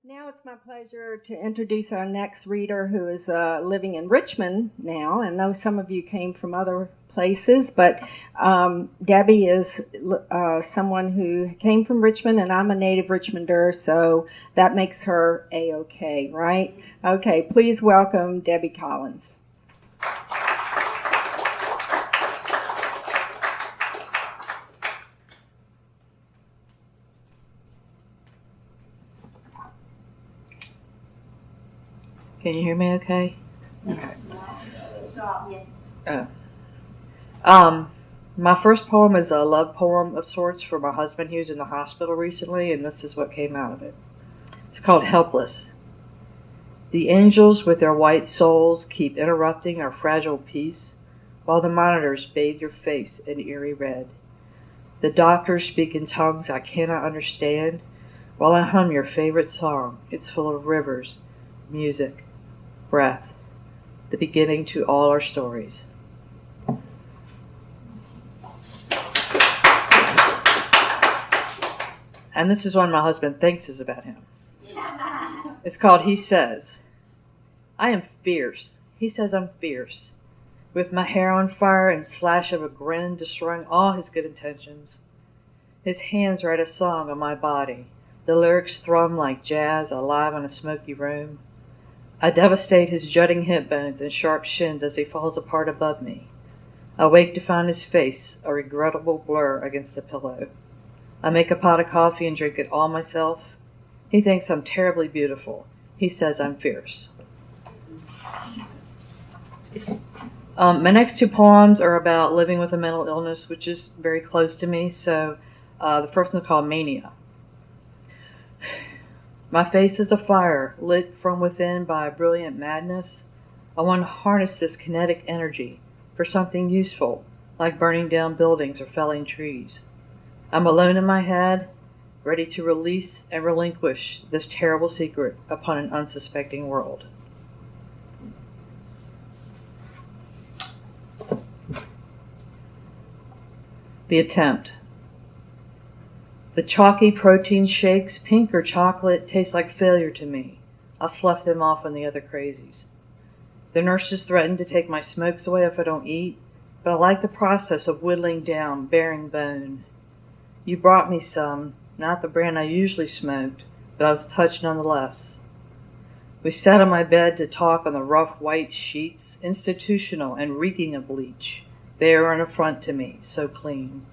Now it's my pleasure to introduce our next reader who is living in Richmond now. I know some of you came from other places, but Debbie is someone who came from Richmond, and I'm a native Richmonder, so that makes her A-OK, right? Okay, please welcome Debbie Collins. Can you hear me okay? Yes. My first poem is a love poem of sorts for my husband. He was in the hospital recently, and this is what came out of it. It's called Helpless. The angels with their white souls keep interrupting our fragile peace, while the monitors bathe your face in eerie red. The doctors speak in tongues I cannot understand, while I hum your favorite song. It's full of rivers, music, breath, the beginning to all our stories. And this is one my husband thinks is about him. It's called He Says. I am fierce. He says I'm fierce, with my hair on fire and slash of a grin destroying all his good intentions. His hands write a song on my body. The lyrics thrum like jazz alive in a smoky room. I devastate his jutting hip bones and sharp shins as he falls apart above me. I wake to find his face a regrettable blur against the pillow. I make a pot of coffee and drink it all myself. He thinks I'm terribly beautiful. He says I'm fierce. My next two poems are about living with a mental illness, which is very close to me. So the first one is called Mania. My face is a fire, lit from within by a brilliant madness. I want to harness this kinetic energy for something useful, like burning down buildings or felling trees. I'm alone in my head, ready to release and relinquish this terrible secret upon an unsuspecting world. The Attempt. The chalky protein shakes, pink or chocolate, taste like failure to me. I'll slough them off on the other crazies. The nurses threaten to take my smokes away if I don't eat, but I like the process of whittling down, bearing bone. You brought me some, not the brand I usually smoked, but I was touched nonetheless. We sat on my bed to talk on the rough white sheets, institutional and reeking of bleach. They are an affront to me, so clean.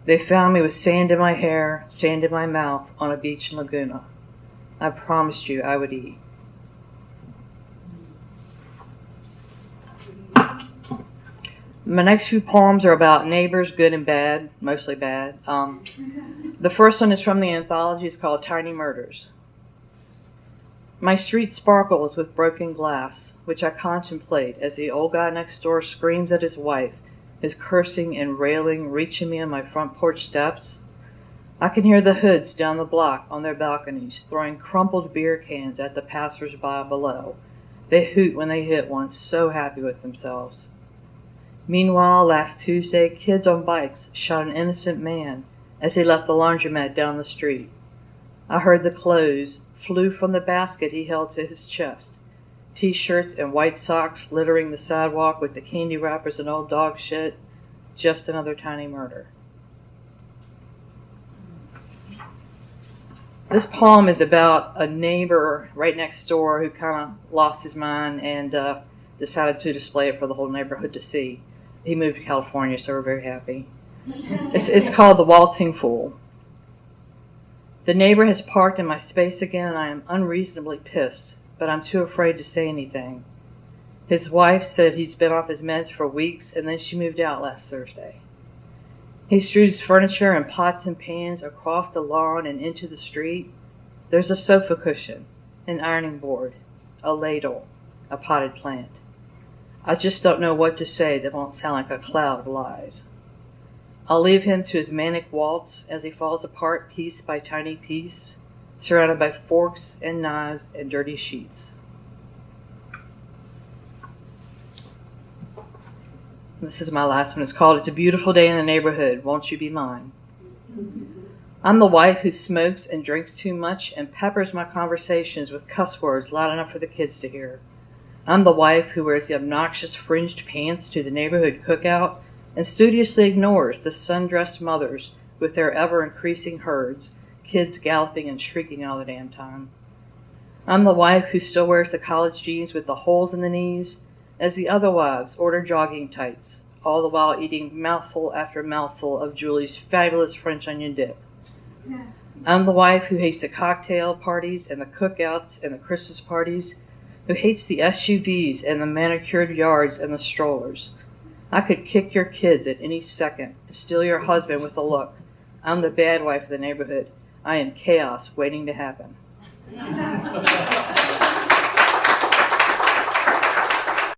They found me with sand in my hair, sand in my mouth, on a beach in Laguna. I promised you I would eat. My next few poems are about neighbors, good and bad, mostly bad. The first one is from the anthology. It's called Tiny Murders. My street sparkles with broken glass, which I contemplate as the old guy next door screams at his wife, his cursing and railing reaching me on my front porch steps. I can hear the hoods down the block on their balconies throwing crumpled beer cans at the passers-by below. They hoot when they hit one, so happy with themselves. Meanwhile, last Tuesday, kids on bikes shot an innocent man as he left the laundromat down the street. I heard the clothes flew from the basket he held to his chest. T-shirts and white socks littering the sidewalk with the candy wrappers and old dog shit. Just another tiny murder. This poem is about a neighbor right next door who kind of lost his mind and decided to display it for the whole neighborhood to see. He moved to California, so we're very happy. It's called The Waltzing Fool. The neighbor has parked in my space again, and I am unreasonably pissed, but I'm too afraid to say anything. His wife said he's been off his meds for weeks, and then she moved out last Thursday. He strews furniture and pots and pans across the lawn and into the street. There's a sofa cushion, an ironing board, a ladle, a potted plant. I just don't know what to say that won't sound like a cloud of lies. I'll leave him to his manic waltz as he falls apart piece by tiny piece, surrounded by forks and knives and dirty sheets. This is my last one. It's called It's a Beautiful Day in the Neighborhood. Won't You Be Mine? I'm the wife who smokes and drinks too much and peppers my conversations with cuss words loud enough for the kids to hear. I'm the wife who wears the obnoxious fringed pants to the neighborhood cookout and studiously ignores the sundressed mothers with their ever-increasing herds, kids galloping and shrieking all the damn time. I'm the wife who still wears the college jeans with the holes in the knees as the other wives order jogging tights, all the while eating mouthful after mouthful of Julie's fabulous French onion dip. I'm the wife who hates the cocktail parties and the cookouts and the Christmas parties, who hates the SUVs and the manicured yards and the strollers. I could kick your kids at any second and steal your husband with a look. I'm the bad wife of the neighborhood. I am chaos waiting to happen.